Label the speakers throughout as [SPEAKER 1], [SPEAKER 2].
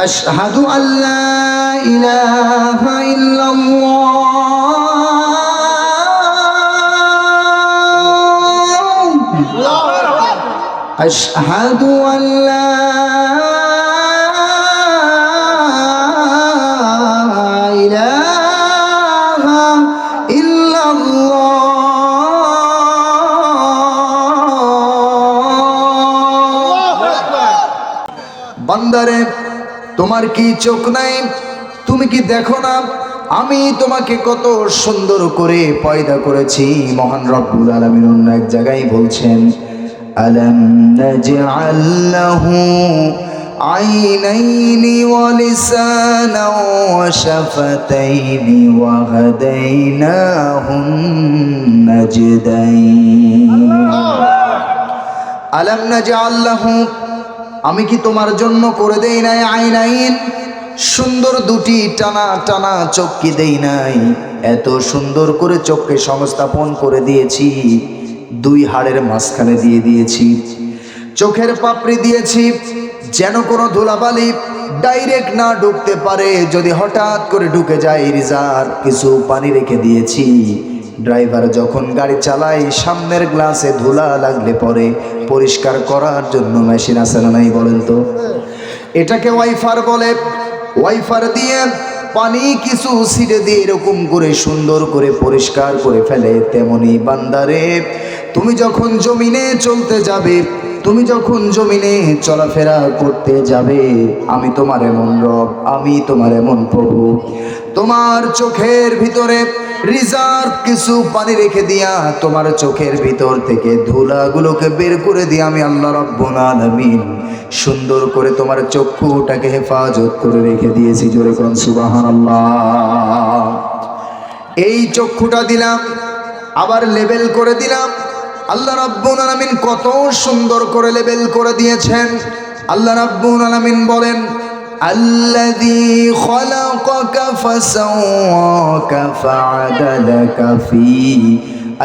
[SPEAKER 1] আশহাদু আল্লা ইলাহা ইল্লাল্লাহ আশহাদু আল্লা ইলাহা ইল্লাল্লাহ। বান্দারে, তোমার কি চোখ নাই? তুমি কি দেখো না আমি তোমাকে কত সুন্দর করে পয়দা করেছি? মহান রব্বুল আলামিন অন্য এক জায়গায় বলছেন, আলাম নাজআল লাহু আইনাইনি ওয়া লিসানান ওয়া শাফাতাইনি ওয়া হাদাইনাহুন নাজদাইন। আলাম নাজআল লাহু, আমি কি তোমার জন্য করে দেই নাই আইনাইন, সুন্দর দুটি টানা টানা চোখ কি দেই নাই? এত সুন্দর করে চোখকে সংস্থাপন করে দিয়েছি, দুই হাড়ের মাঝখানে দিয়ে দিয়েছি, চোখের পাপড়ি দিয়েছি যেন কোনো ধুলাবালি ডাইরেক্ট না ঢুকতে পারে। যদি হঠাৎ করে ঢুকে যায় রিজার্ভ কিছু পানি রেখে দিয়েছি। ড্রাইভার যখন গাড়ি চালায় সামনের গ্লাসে ধুলা লাগলে পরে পরিষ্কার করার জন্য মেশিন আছে না নাই বলেন তো? এটাকে ওয়াইফার বলে। ওয়াইফার দিয়ে পানি কিছু ছিটে দিয়ে এরকম করে সুন্দর করে পরিষ্কার করে ফেলে। তেমনি বান্দারে, তুমি যখন জমিনে চলতে যাবে, তুমি যখন জমিনে চলাফেরা করতে যাবে, আমি তোমার এমন রব, আমি তোমার এমন প্রভু, তোমার চোখের ভিতরে রিজার্ভ কিছু পানি রেখে দিয়া তোমার চোখের ভিতর থেকে ধুলাগুলোকে বের করে দিয়ে আমি আল্লাহ রাব্বুল আলামিন সুন্দর করে তোমার চক্ষুটাকে হেফাজত করে রেখে দিয়েছি। জোরে কোন সুবহানাল্লাহ। এই চক্ষুটা দিলাম, আবার লেবেল করে দিলাম। আল্লাহ রাব্বুল আলামিন কত সুন্দর করে লেবেল করে দিয়েছেন। আল্লাহ রাব্বুল আলামিন বলেন, আল্লাযী খালাকাকা ফাসাওয়াকা ফাআদালাকা ফি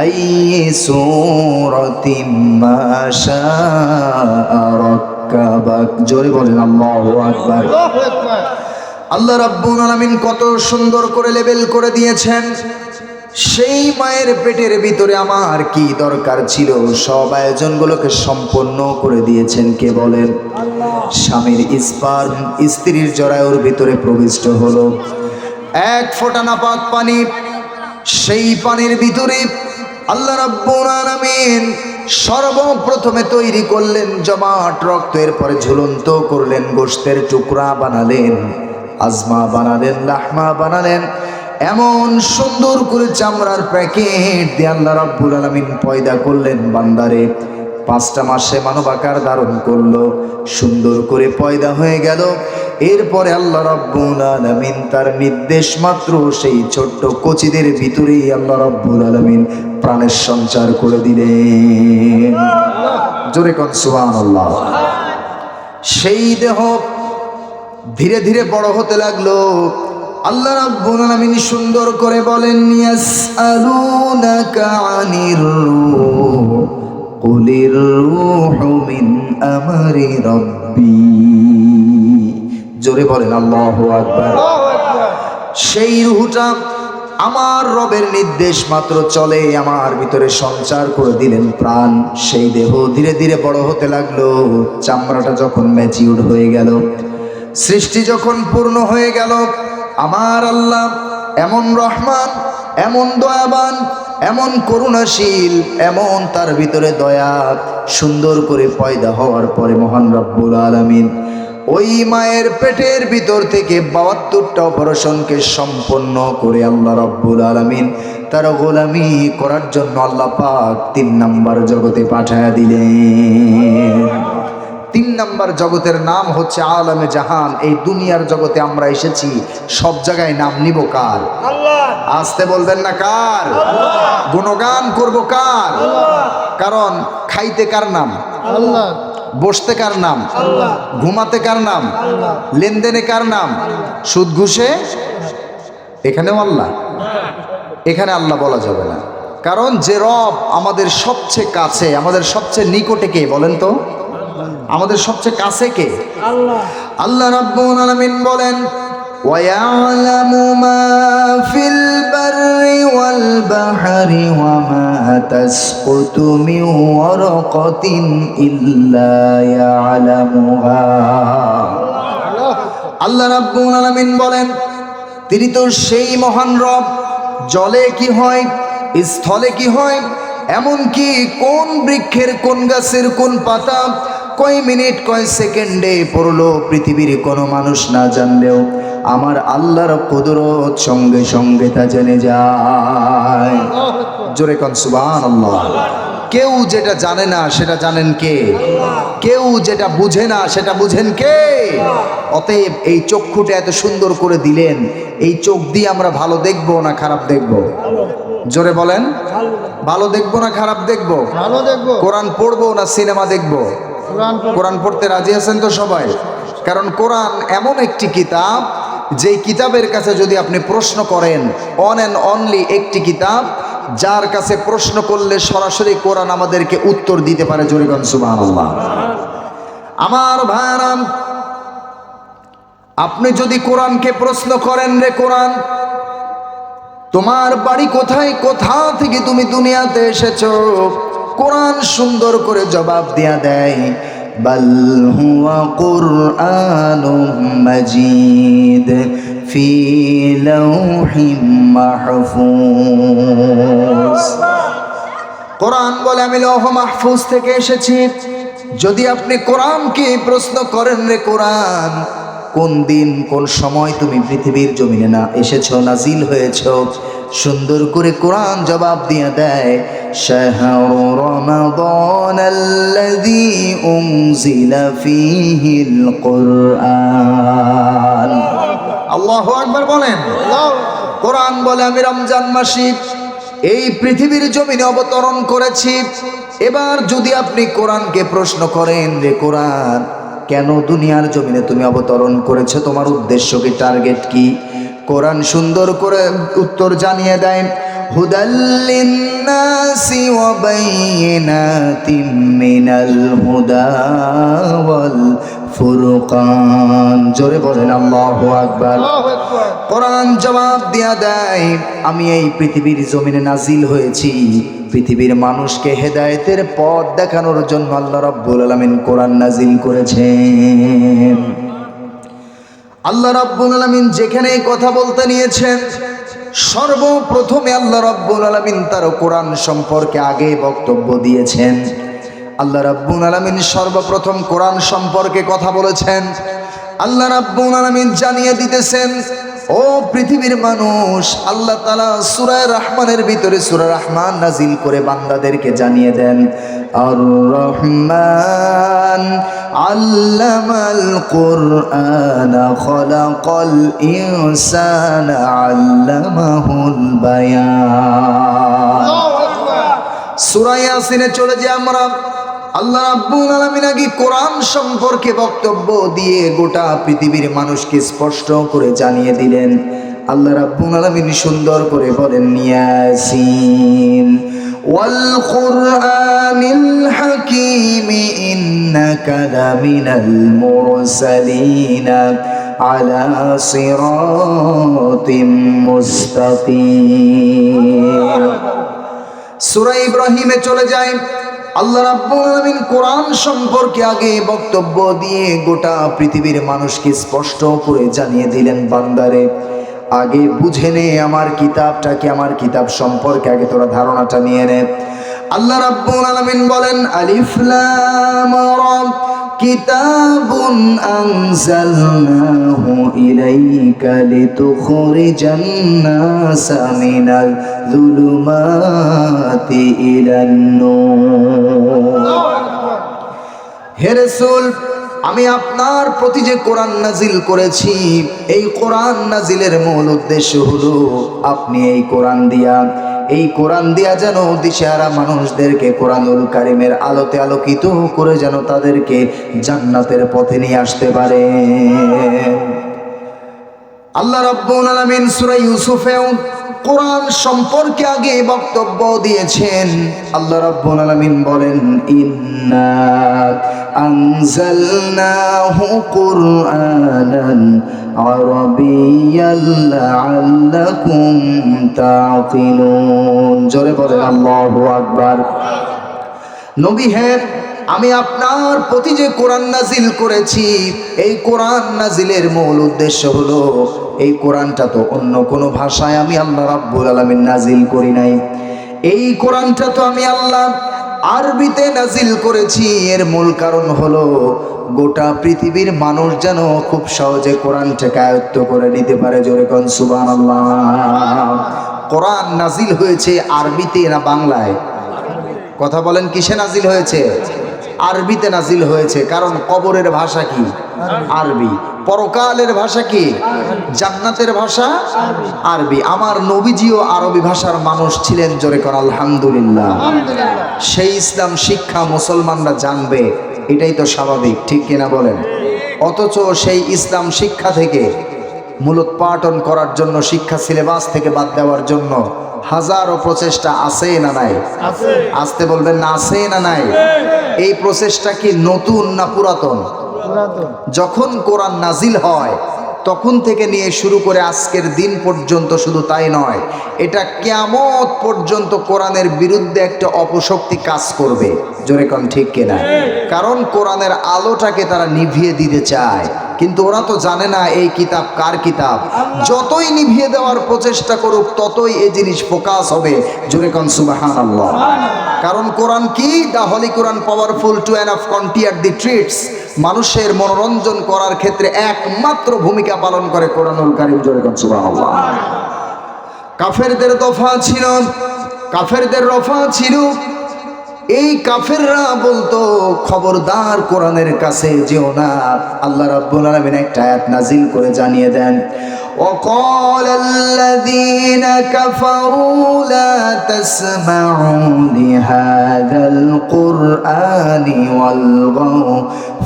[SPEAKER 1] আইয়ি সূরাতিন মা শাআ রাক্কাবাক। জোরে বলেন আল্লাহু আকবার। আল্লাহ রাব্বুল আলামিন কত সুন্দর করে লেবেল করে দিয়েছেন। সেই মায়ের পেটের ভিতরে আমার কি দরকার ছিল, সব আয়োজনগুলোকে সম্পন্ন করে দিয়েছেন কে বলেন? স্বামীর স্পার্ম স্ত্রীর জরায়ুর ভিতরে প্রবিষ্ট হলো, এক ফোঁটা নাপাক পানি। সেই পানির ভিতরে আল্লাহ রাব্বুল আলামিন সর্বপ্রথমে তৈরি করলেন জমাট রক্ত, এরপরে ঝুলন্ত করলেন, গোশতের টুকরা বানালেন, আজমা বানালেন, লাহমা বানালেন। এমন সুন্দর করে চামড়ার প্যাকেট দিয়ে আল্লাহ রাব্বুল আলামিন পয়দা করলেন বান্দারে। 5টা মাসে মানব আকার ধারণ করলো, সুন্দর করে পয়দা হয়ে গেল। এরপরে আল্লাহ রাব্বুল আলামিন তার নির্দেশ মাত্র সেই ছোট্ট কচিদের ভিতরেই আল্লাহ রাব্বুল আলামিন প্রাণের সঞ্চার করে দিলেন। জোরে কোন সুবহানাল্লাহ। সেই দেহ ধীরে ধীরে বড় হতে লাগলো। আল্লাহ রাব্বুল আলামিন সুন্দর করে বলেন, ইয়াসআলুনাকা আনির রূহ কুলির রূহু মিন আমরি রাব্বি। জোরে বলেন আল্লাহু আকবার। সেই রূহটা আমার রবের নির্দেশ মাত্র চলে, আমার ভিতরে সঞ্চার করে দিলেন প্রাণ। সেই দেহ ধীরে ধীরে বড় হতে লাগলো। চামড়াটা যখন ম্যাচিউর হয়ে গেল, সৃষ্টি যখন পূর্ণ হয়ে গেল, আমার আল্লাহ এমন রহমান, এমন দয়াবান, এমন করুণাশীল, এমন তার ভিতরে দয়া, সুন্দর করে পয়দা হওয়ার পরে মহান রব্বুল আলামিন ওই মায়ের পেটের ভিতর থেকে 72টা অপারেশনকে সম্পন্ন করে আল্লাহ রব্বুল আলামিন তার গোলামি করার জন্য আল্লাহ পাক 3 নাম্বার জগতে পাঠায়া দিলেন। 3 নাম্বার জগতের নাম হচ্ছে আলামে জাহান। এই দুনিয়ার জগতে আমরা এসেছি, সব জায়গায় নাম নিব কার? আল্লাহ। আসতে বলবেন না কার? গুণগান করব কার? কারণ খাইতে কার নাম? আল্লাহ। বসতে কার নাম? আল্লাহ। ঘুমাতে কার নাম? আল্লাহ। লেনদেনে কার নাম? সুদ ঘুষে এখানেও আল্লাহ, এখানে আল্লাহ বলা যাবে না। কারণ যে রব আমাদের সবচেয়ে কাছে, আমাদের সবচেয়ে নিকটে কে বলেন তো? আমাদের সবচেয়ে কাছে কে? আল্লাহ রাব্বুল আলামিন বলেন وَيَعْلَمُ مَا فِي الْبَرِّ وَالْبَحْرِ وَمَا تَسْقُطُ مِنْ وَرَقَةٍ إِلَّا يَعْلَمُهَا। আল্লাহ রাব্বুল আলামিন বলেন তিনি তো সেই মহান রব, জলে কি হয়, স্থলে কি হয়, এমনকি কোন বৃক্ষের কোন গাছের কোন পাতা কয় মিনিট কয় সেকেন্ডে পড়লো পৃথিবীর কোনো মানুষ না জানলেও আমার আল্লাহর কুদরত সঙ্গে সঙ্গে তা জেনে যায়। জোরে কোন সুবহানাল্লাহ। কেউ যেটা জানে না সেটা জানেন কে? কেউ যেটা বুঝে না সেটা বুঝেন কে? অতএব এই চক্ষুটা এত সুন্দর করে দিলেন, এই চোখ দিয়ে আমরা ভালো দেখবো না খারাপ দেখবো? জোরে বলেন, ভালো দেখবো না খারাপ দেখবো?
[SPEAKER 2] ভালো দেখবো।
[SPEAKER 1] কোরআন পড়বো না সিনেমা দেখবো? কোরআন পড়তে রাজি আছেন তো সবাই? কারণ কোরআন এমন একটি কিতাব, যেই কিতাবের কাছে যদি আপনি প্রশ্ন করেন, অন অ্যান্ড অনলি একটি কিতাব যার কাছে প্রশ্ন করলে সরাসরি কোরআন আমাদেরকে উত্তর দিতে পারে। জোরে কোন সুবহানাল্লাহ। আমার ভাইরা, আপনি যদি কোরআনকে প্রশ্ন করেন, রে কোরআন তোমার বাড়ি কোথায়, কোথা থেকে তুমি দুনিয়াতে এসেছো, কোরআন সুন্দর করে জবাব দিয়া দেয় বাল হুয়া কুরআনুম মাজিদ ফি লাউহিম মাহফুজ। কোরআন বলে আমি লৌহ মাহফুজ থেকে এসেছি। যদি আপনি কোরআনকে প্রশ্ন করেন, রে কোরআন কোন দিন কোন সময় তুমি পৃথিবীর জমিনে না এসেছো, নাজিল হয়েছো, সুন্দর করে কোরআন জবাব দিয়ে দেয় শাহরু রমাদানাল্লাযী উনজিলা ফীহিল কুরআন। আল্লাহু আকবার বলেন। কোরআন বলে আমি রমজান মাসে এই পৃথিবীর জমিনে অবতরণ করেছি। এবার যদি আপনি কোরআনকে প্রশ্ন করেন, রে কোরআন কেন দুনিয়ার জমিনে তুমি অবতরণ করেছো, তোমার উদ্দেশ্য কি, টার্গেট কি? কোরআন সুন্দর করে উত্তর জানিয়ে দেয় হুদাল লিন্নাসি ওয়া বাইয়িনাতিম মিনাল হুদা ওয়াল ফুরকান। জোরে বলেন আল্লাহু আকবার। কোরআন জবাব দিয়া দেয় আমি এই পৃথিবীর জমিনে নাজিল হয়েছি পৃথিবীর মানুষকে হেদায়েতের পথ দেখানোর জন্য। আল্লাহ রাব্বুল আলামিন কোরআন নাজিল করেছেন। আল্লাহ রাব্বুল আলামিন যেখানে কথা বলতে নিয়েছেন, সর্বপ্রথমে আল্লাহ রাব্বুল আলামিন তার কোরআন সম্পর্কে আগে বক্তব্য দিয়েছেন। আল্লাহ রাব্বুল আলামিন সর্বপ্রথম কোরআন সম্পর্কে কথা বলেছেন। আল্লাহ রাব্বুল আলামিন জানিয়ে দিতেছেন ও পৃথিবীর মানুষ, আল্লাহ তাআলা সূরা রহমানের ভিতরে সূরা রহমান নাজিল করে বান্দাদেরকে জানিয়ে দেন আর রহমান আল্লামাল কুরআন খলাকাল ইনসানা আল্লামাহুল বায়ান। সূরা ইয়াসিনে চলে যে আমরা, আল্লাহ রাব্বুল আলামিন আগে কোরআন সম্পর্কে বক্তব্য দিয়ে গোটা পৃথিবীর মানুষকে স্পষ্ট করে জানিয়ে দিলেন। আল্লাহ রাব্বুল আলামিন সুন্দর করে বলেন ইয়াসিন ওয়াল কুরআনিল হাকীম ইন্নাকা লামিনাল মুরসালিন আলা সিরাতিম মুস্তাকিম। সূরা ইব্রাহিমে চলে যায়, আল্লাহ রাব্বুল আলামিন কোরআন সম্পর্কে আগে বক্তব্য দিয়ে গোটা পৃথিবীর মানুষকে স্পষ্ট করে জানিয়ে দিলেন বান্দারে আগে বুঝে নে আমার কিতাবটা কি, আমার কিতাব সম্পর্কে আগে তোরা ধারণাটা নিয়ে নে। আল্লাহ রাব্বুল আলামিন বলেন আলিফ লাম রা কিতাবুন আনজালনাহু ইলাইকা লিতুখরিজান নাসা মিনাল যুলুমাতি ইলান নূর। হে রাসূল, আমি আপনার প্রতি যে কোরআন নাজিল করেছি, এই কোরআন নাজিলের মূল উদ্দেশ্য হলো আপনি এই কোরআন দিয়া যেন দিশেহারা মানুষদেরকে কোরআনুল কারীমের আলোতে আলোকিত করে যেন তাদেরকে জান্নাতের পথে নিয়ে আসতে পারে। আল্লাহ রাব্বুল আলামিন সূরা ইউসুফেও কোরআন সম্পর্কে আগে বক্তব্য দিয়েছেন। আল্লাহ রাব্বুল আলামিন বলেন, ইন্না আনজালনাহু কুরআনান আরাবিয়্যান লাআল্লাকুম তাকিলুন। জোরে বলেন আল্লাহু আকবার। নবী হে, আমি আপনার প্রতি যে কোরআন নাজিল করেছি, এই কোরআন নাজিলের মূল উদ্দেশ্য হলো, এই কোরআনটা তো অন্য কোনো ভাষায় আমি আল্লাহ রাব্বুল আলামিন নাজিল করি নাই। এই কোরআনটা তো আমি আল্লাহ আরবিতে নাজিল করেছি। এর মূল কারণ হলো গোটা পৃথিবীর মানুষ যেন খুব সহজে কোরআনটাকে আয়ত্ত করে নিতে পারে। জোরে কোন সুবহানাল্লাহ। কোরআন নাজিল হয়েছে আরবিতে না বাংলায়? কথা বলেন, কিসে নাজিল হয়েছে? আরবিতে নাজিল হয়েছে। কারণ কবরের ভাষা কি? আরবি। পরকালের ভাষা কি? জান্নাতের ভাষা আরবি। আমার নবীজিও আরবি ভাষার মানুষ ছিলেন। জোরে কর আলহামদুলিল্লাহ। সেই ইসলাম শিক্ষা মুসলমানরা জানবে, এটাই তো স্বাভাবিক, ঠিক কিনা বলেন? অথচ সেই ইসলাম শিক্ষা থেকে মূলোৎপাটন করার জন্য, শিক্ষা সিলেবাস থেকে বাদ দেওয়ার জন্য হাজারো প্রচেষ্টা আছে না নাই? আসতে বলবেন না, আছে না নাই? এই প্রচেষ্টা কি নতুন না পুরাতন? যখন কোরআন নাজিল হয় তখন থেকে নিয়ে শুরু করে আজকের দিন পর্যন্ত, শুধু তাই নয়, এটা কিয়ামত পর্যন্ত কোরআনের বিরুদ্ধে একটা অপশক্তি কাজ করবে। জোরে কোন ঠিক কিনা? কারণ কোরআনের আলোটাকে তারা নিভিয়ে দিতে চায়, কিন্তু ওরা তো জানে না এই কিতাব কার কিতাব। যতই নিভিয়ে দেওয়ার প্রচেষ্টা করুক, ততই এই জিনিস ফোকাস হবে। জোরে কোন সুবহানাল্লাহ। কারণ কোরআন কি? দা হলি কোরআন পাওয়ারফুল টু এনাফ কন্টিয়ার দি ট্রিটস। মানুষের মনোরঞ্জন করার ক্ষেত্রে একমাত্র ভূমিকা পালন করে কোরআনুল কারীম। জোরে কোন সুবহানাল্লাহ। কাফেরদের দফা ছিল, কাফেরদের রফা ছিল। এই কাফেররা বলতো, খবরদার কোরআনের কাছে যেও না। আল্লাহ রাব্বুল আলামিন একটা আয়াত নাজিল করে জানিয়ে দেন, وقال الذين كفروا لا تسمعوا لهذا القرآن والغوا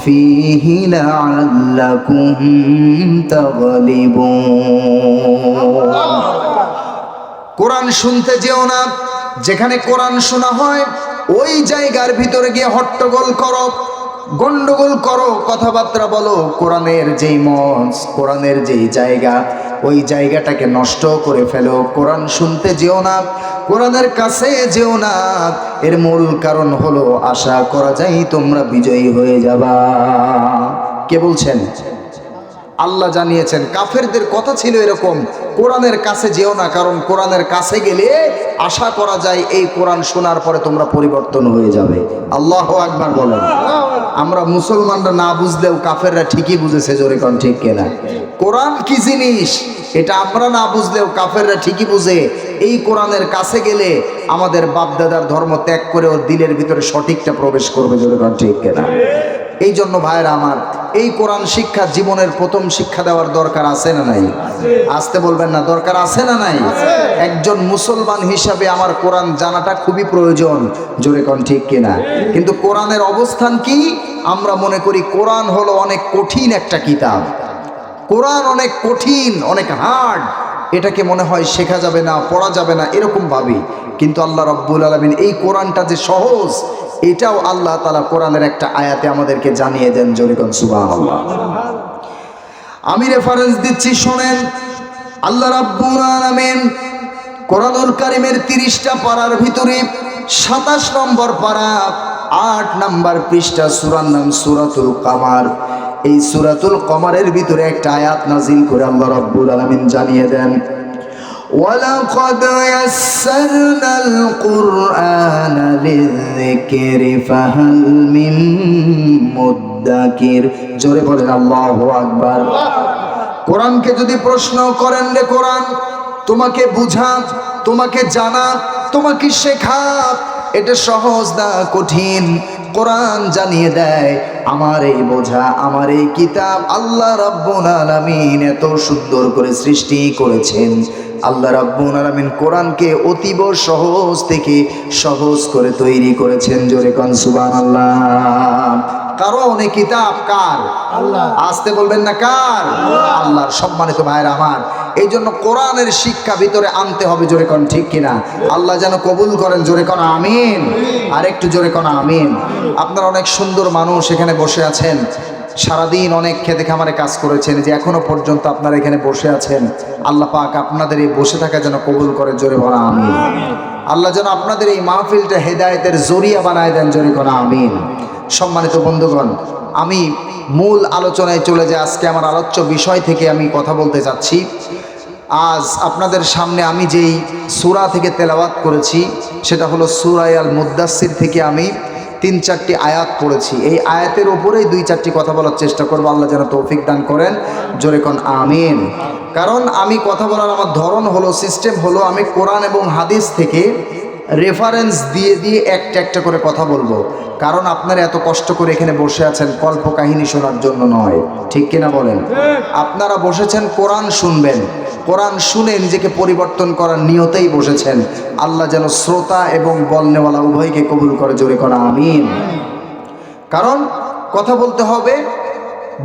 [SPEAKER 1] فيه لعلكم تغلبون। কোরআন শুনতে যেও না। যেখানে কোরআন শোনা হয় ওই জায়গার ভিতরে গিয়ে হট্টগোল করো, গন্ডগোল করো, কথাবার্তা বলো। কোরআনের যেই মঞ্চ, কোরআনের যেই জায়গা, ওই জায়গাটাকে নষ্ট করে ফেলো। কোরআন শুনতে যেও না, কোরআনের কাছে যেও না। এর মূল কারণ হলো আশা করা যায় তোমরা বিজয়ী হয়ে যাবা। কে বলছেন? আল্লাহ জানিয়েছেন। কাফেরদের কথা ছিল এরকম, কোরআনের কাছে যেও না, কারণ কোরআনের কাছে গেলে আশা করা যায় এই কোরআন শোনার পরে তোমরা পরিবর্তন হয়ে যাবে। আল্লাহু আকবার বলেন। আমরা মুসলমানরা না বুঝলেও কাফেররা ঠিকই বুঝেছে। জোরে কোন ঠিক কিনা? কোরআন কি জিনিস এটা আমরা না বুঝলেও কাফেররা ঠিকই বুঝে। এই কোরআনের কাছে গেলে আমাদের বাপদাদার ধর্ম ত্যাগ করে ওর দিলের ভিতরে সঠিকটা প্রবেশ করবে। জোরে কোন ঠিক কিনা? এই জন্য ভাইরা আমার, এই কোরআন শিক্ষা জীবনের প্রথম শিক্ষা দেওয়ার দরকার আছে না নাই? আসতে বলবেন না, দরকার আছে না নাই? একজন মুসলমান হিসাবে আমার কোরআন জানাটা খুবই প্রয়োজন। জোরে কোন ঠিক কিনা? কিন্তু কোরআনের অবস্থান কি? আমরা মনে করি কোরআন হলো অনেক কঠিন একটা কিতাব, কোরআন অনেক কঠিন, অনেক হার্ড, এটাকে মনে হয় শেখা যাবে না, পড়া যাবে না, এরকম ভাবি। কিন্তু আল্লাহ রাব্বুল আলামিন এই কোরআনটা যে সহজ, এটাও আল্লাহ তাআলা কোরআনের একটা আয়াতে আমাদেরকে জানিয়ে দেন। জোরে কোন সুবহানাল্লাহ। আমি রেফারেন্স দিচ্ছি, শোনেন। আল্লাহ রাব্বুল আলামিন কোরআনুল কারীমের 30টা পারার ভিতরে 27 নম্বর পারা 8 নম্বর পৃষ্ঠা, সূরার নাম সূরাতুল কামার। এই সূরাতুল কামারের ভিতরে একটা আয়াত নাজিল করে আল্লাহ রাব্বুল আলামিন জানিয়ে দেন, وَلَقَدْ يَسَّرْنَا الْقُرْآنَ لِلذِّكْرِ فَهَلْ مِن মুদ্দাকির। জোরে বলেন আল্লাহু আকবার। কোরআনকে যদি প্রশ্ন করেন, রে কোরআন তোমাকে বুঝা, তোমাকে জানা, তোমাকে শেখা, এটা সহজ না কঠিন? কোরআন জানিয়ে দেয়, আমার এই বোঝা, আমার এই কিতাব আল্লাহ রাব্বুল আলামিন এত সুন্দর করে সৃষ্টি করেছেন। আল্লাহ রাব্বুল আলামিন কোরআনকে অতীব সহজ থেকে সহজ করে তৈরি করেছেন। জোরে কোন সুবহানাল্লাহ। কারণ এই কিতাব কার? আল্লাহ। আসতে বলবেন না কার? আল্লাহর। সম্মানিত ভাইরা আমার, এই জন্য কোরআনের শিক্ষা ভিতরে আনতে হবে, জোরে কোন ঠিক কিনা? আল্লাহ যেন কবুল করেন, জোরে কোন আমিন। আর একটু জোরে কোন আমিন। আপনারা অনেক সুন্দর মানুষ এখানে বসে আছেন, সারাদিন অনেক খেতে খামারে কাজ করেছেন, যে এখনো পর্যন্ত আপনারা এখানে বসে আছেন। আল্লাহ পাক আপনাদের এই বসে থাকা যেন কবুল করে, জোরে বলা আমিন। আল্লাহ যেন আপনাদের এই মাহফিলটা হেদায়েতের জরিয়া বানায় দেন, জোরে কোন আমিন। সম্মানিত বন্ধুগণ, আমি মূল আলোচনায় চলে যাই। আজকে আমার আলোচ্য বিষয় থেকে আমি কথা বলতে যাচ্ছি। আজ আপনাদের সামনে আমি যেই সূরা থেকে তেলাওয়াত করেছি সেটা হলো সূরা আল মুদ্দাসসির থেকে আমি 3-4টি আয়াত পড়েছি। এই আয়াতের ওপরেই 2-4টি কথা বলার চেষ্টা করব। আল্লাহ যেন তৌফিক দান করেন, জোরে কোন আমিন। কারণ আমি কথা বলার আমার ধরন হলো, সিস্টেম হলো, আমি কোরআন এবং হাদিস থেকে রেফারেন্স দিয়ে দিয়ে একটা একটা করে কথা বলবো। কারণ আপনারা এত কষ্ট করে এখানে বসে আছেন কল্প কাহিনী শোনার জন্য নয়, ঠিক কিনা বলেন? আপনারা বসেছেন কোরআন শুনবেন, কোরআন শুনে নিজেকে পরিবর্তন করার নিয়তেই বসেছেন। আল্লাহ যেন শ্রোতা এবং বলনেওয়ালা উভয়কে কবুল করে, জোরে করা আমিন। কারণ কথা বলতে হবে,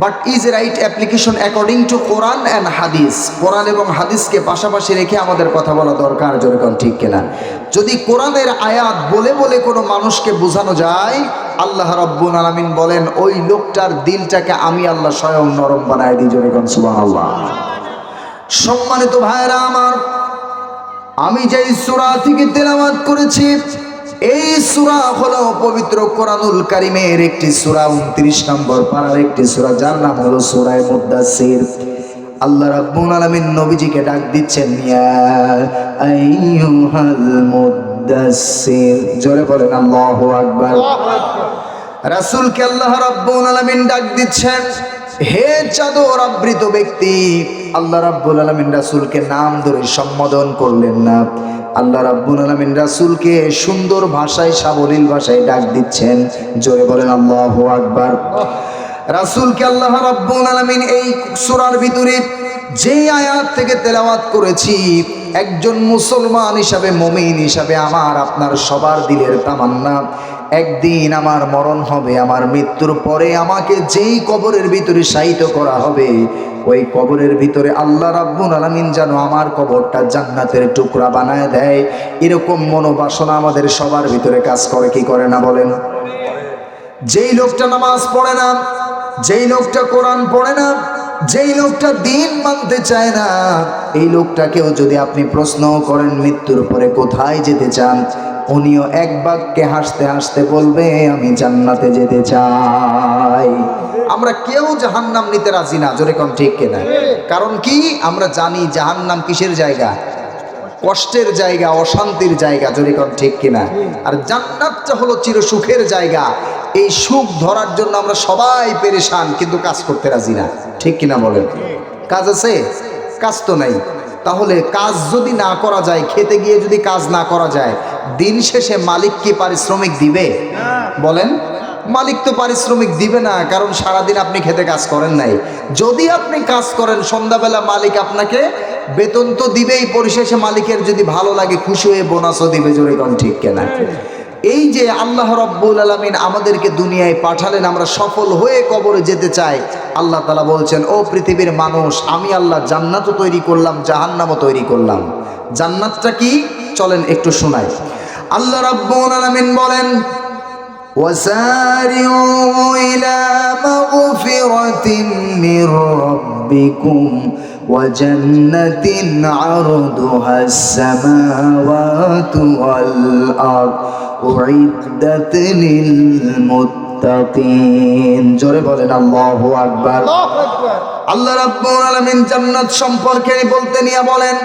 [SPEAKER 1] but is right application according to Quran and হাদিস। কোরআন এবং হাদিসকে পাশাপাশি রেখে আমাদের কথা বলা দরকার, জোরে কোন ঠিক কিনা? যদি কোরআনের আয়াত বলে বলে কোনো মানুষকে বোঝানো যায়, আল্লাহ রাব্বুল আলামিন বলেন ওই লোকটার দিলটাকে আমি আল্লাহ স্বয়ং নরম বানায় দিই, জোরে কোন সুবহানাল্লাহ। সম্মানিত ভাইরা আমার, আমি যেই সূরা থেকে তেলাওয়াত করেছি এই সূরা হলো পবিত্র কোরআনুল কারীমের একটি সূরা, 29 নম্বর পারার একটি সূরা, যার নাম হলো সূরা মুদ্দাসসির। আল্লাহ রাব্বুল আলামিন নবীজিকে ডাক দিচ্ছেন, ইয়া আইয়ুহাল মুদ্দাসসির, জোরে বলেন আল্লাহু আকবার। রাসূলকে আল্লাহ রাব্বুল আলামিন ডাক দিচ্ছেন, হে চাদর আবৃত ব্যক্তি। আল্লাহ রাব্বুল আলামিন রাসূলকে নাম ধরে সম্বোধন করলেন না, আল্লাহ রাব্বুল আলামিন রাসূলকে সুন্দর ভাষায়, সাবলীল ভাষায় ডাক দিচ্ছেন, জোরে বলেন আল্লাহু আকবার। রাসূলকে আল্লাহ রাব্বুল আলামিন এই সূরার ভিতরে যে আয়াত থেকে তেলাওয়াত করেছি, একজন মুসলমান হিসাবে, মুমিন হিসাবে আমার আপনার সবার দিলের তামান্না, একদিন আমার মরণ হবে, আমার মৃত্যুর পরে আমাকে যেই কবরের ভিতরে শায়িত করা হবে, ওই কবরের ভিতরে আল্লাহ রাব্বুল আলামিন যেন আমার কবরটা জান্নাতের টুকরা বানায় দেয়, এরকম মনোবাসনা আমাদের সবার ভিতরে কাজ করে, কি করে না বলেন? যেই লোকটা নামাজ পড়ে না, যেই লোকটা কোরআন পড়ে না, যেই লোকটা দিন মানতে চায় না, এই লোকটাকেও যদি আপনি প্রশ্ন করেন মৃত্যুর পরে কোথায় যেতে চান, উনিও এক বাক্যে হাসতে হাসতে বলবে আমি জান্নাতে যেতে চাই। আমরা কেউ জাহান্নাম নিতে রাজি না, জোরে কোন ঠিক কিনা? কারণ কি? আমরা জানি জাহান্নাম কিসের জায়গা? কষ্টের জায়গা, অশান্তির জায়গা, জোরে কোন ঠিক কিনা? আর জান্নাতটা হলো চির সুখের জায়গা। এই সুখ ধরার জন্য আমরা সবাই পেরেশান, কিন্তু কাজ করতে রাজি না, ঠিক কিনা বলেন? কাজ আছে? কাজ তো নাই। তাহলে কাজ যদি না করা যায়, খেতে গিয়ে যদি কাজ না করা যায়, দিন শেষে মালিক কি পারিশ্রমিক দিবে? বলেন, মালিক তো পারিশ্রমিক দিবে না, কারণ সারাদিন আপনি খেতে কাজ করেন নাই। যদি আপনি কাজ করেন সন্ধ্যাবেলা, মালিক আপনাকে বেতন তো দিবেই, পরিশেষে মালিকের যদি ভালো লাগে খুশি হয়ে বোনাসও দিবে, জোরে কোন ঠিক কিনা? এই যে আল্লাহ রাব্বুল আলামিন আমাদেরকে দুনিয়ায় পাঠালেন, আমরা সফল হয়ে কবরে যেতে চাই। আল্লাহ তাআলা বলছেন, ও পৃথিবীর মানুষ, আমি আল্লাহ জান্নাতও তৈরি করলাম, জাহান্নামও তৈরি করলাম। জান্নাতটা কি? চলেন একটু শোনাই। আল্লাহ রাব্বুল আলামিন বলেন, ওয়াসারিউ ইলা মাগফিরাতিন মির রাব্বিকুম ওয়া জান্নাতিন আরদুহাস সামাওয়াতু ওয়াল আরদ উইদ্দাত লিল মুত্তাকিন, জোরে বলেন আল্লাহু আকবার। আল্লাহ রাব্বুল আলামিন জান্নাত সম্পর্কে বলতে নিয়ে বলেন,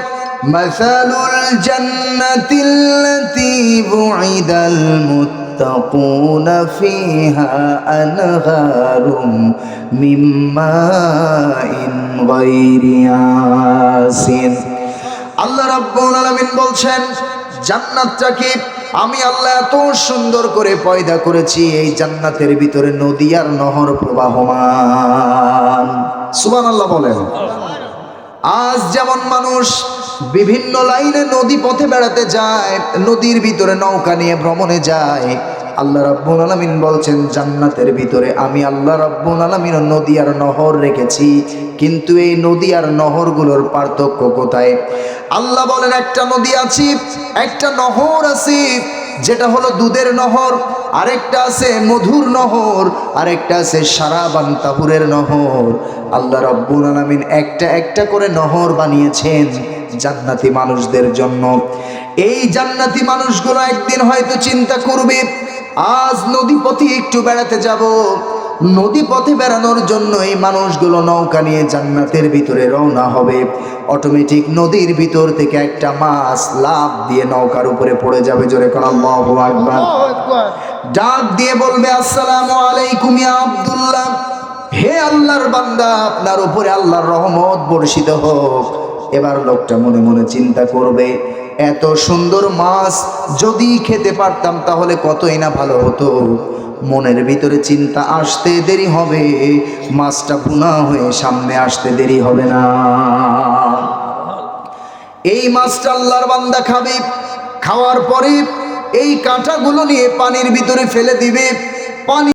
[SPEAKER 1] মাসালুল জান্নাতিল্লাতী বুইদাল মুত্তাকুনা ফিহা আনহারুম মিন মাইন গায়রি আসিন। আল্লাহ রাব্বুল আলামিন বলছেন, জান্নাতটা কি? আমি আল্লাহ এত সুন্দর করে পয়দা করেছি, এই জান্নাতের ভিতরে নদী আর নহর প্রবাহমান। সুবহানাল্লাহ বলেন। আজ যেমন মানুষ বিভিন্ন লাইনে নদী পথে বেড়াতে যায়, নদীর ভিতরে নৌকা নিয়ে ভ্রমণে যায়, আল্লাহ রাব্বুল আলামিন বলছেন জান্নাতের ভিতরে আমি আল্লাহ রাব্বুল আলামিন নদী আর নহর রেখেছি, কিন্তু এই নদী আর নহরগুলোর পার্থক্য কোথায়? আল্লাহ বলেন একটা নদী আছে, একটা নহর আছে, যেটা হলো দুধের নহর, আরেকটা আছে মধুর নহর, আরেকটা আছে সারাবান তাহুরের নহর। আল্লাহ রাব্বুল আলামিন একটা একটা করে নহর বানিয়েছেন জান্নাতি মানুষদের জন্য। এই জান্নাতি মানুষগুলো একদিন হয়তো চিন্তা করবে, আজ নদী পথে একটু বেড়াতে যাব। নদী পথে বেড়ানোর জন্য এই মানুষগুলো নৌকা নিয়ে জান্নাতের ভিতরে রওনা হবে। অটোমেটিক নদীর ভিতর থেকে একটা মাছ লাফ দিয়ে নৌকার উপরে পড়ে যাবে। জোরে কোন আল্লাহু আকবার। ডাক দিয়ে বলবে আসসালামু আলাইকুম ইয়া আব্দুল্লাহ, হে আল্লাহর বান্দা, আপনার উপরে আল্লাহর রহমত বর্ষিত হোক। এবার লোকটা মনে মনে চিন্তা করবে, এত সুন্দর মাছ যদি খেতে পারতাম তাহলে কতই না ভালো হতো। মনের ভিতরে চিন্তা আসতে দেরি হবে, মাছটা ভুনা হয়ে সামনে আসতে দেরি হবে না। এই মাছটা আল্লাহর বান্দা খাবে, খাওয়ার পরে এই কাঁটাগুলো নিয়ে পানির ভিতরে ফেলে দিবে। পানি